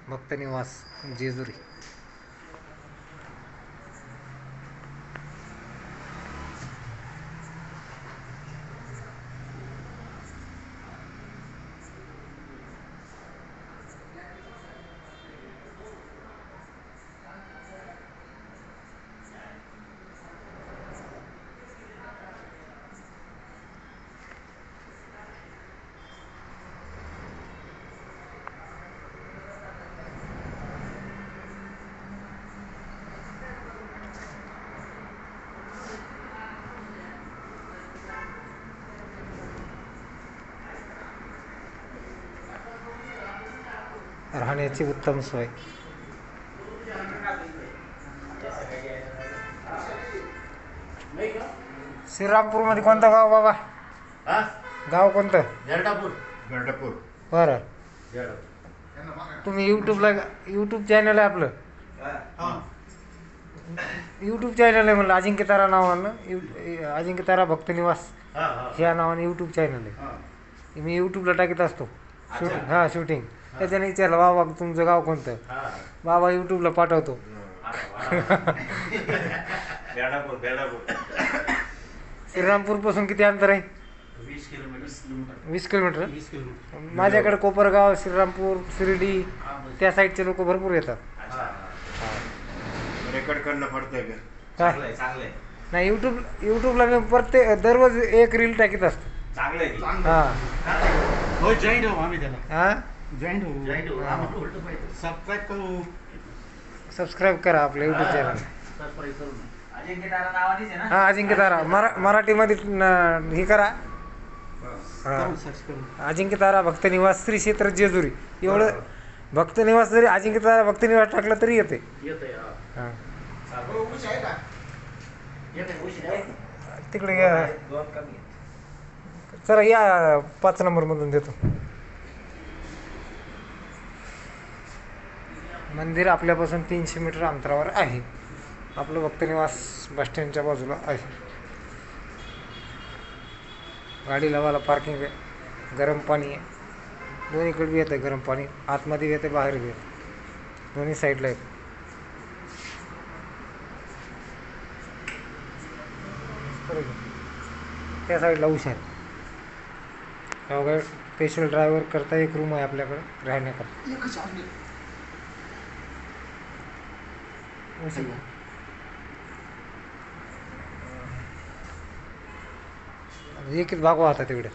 भक्त निवास जेजुरी. राहण्याची उत्तम सोय. श्रीरामपूरमध्ये कोणतं गाव बाबा? गाव कोणतं? गंडापूर. बरं. तुम्ही यूट्यूब चॅनल आहे आपलं? यूट्यूब चॅनल आहे म्हणलं, अजिंक्य तारा नावानं, अजिंक्य तारा भक्त निवास ह्या नावाने यूट्यूब चॅनल आहे. मी यूट्यूबला टाकीत असतो शूटिंग. त्याच्याने विचारलं बाबा तुमचं गाव कोणतं, बाबा यूट्यूबला पाठवतो. श्रीरामपूर पासून किती अंतर आहे? 20 किलोमीटर. माझ्याकडे कोपरगाव, श्रीरामपूर, शिर्डी त्या साईडचे लोक भरपूर येतात. रेकॉर्ड करणं पडतंय काय नाही, यूट्यूबला मी प्रत्येक दररोज एक रील टाकीत असतो. सबस्क्राईब करा आपल्या यूट्यूब चॅनल. अजिंक्य तारा मराठीमध्ये हे करा. अजिंक्य तारा भक्त निवास श्री क्षेत्र जेजुरी एवढं भक्त निवास, जरी अजिंक्य तारा भक्त निवास टाकलं तरी येते. तिकडे या, चला या 5 नंबरमधून देतो. मंदिर आपल्यापासून 300 मीटर अंतरावर आहे. आपलं भक्त निवास बसस्टँडच्या बाजूला आहे. गाडी लावायला पार्किंग आहे. गरम पाणी आहे, दोन्हीकडे बी येतं गरम पाणी, आतमध्ये येते बाहेर बी येतं, दोन्ही साईडला येतं. त्या साईडला हुशार आहे. स्पेशल ड्रायव्हर करता एक रूम आहे आपल्याकडे राहण्याकरता. एकच भागवा आता तिकडे.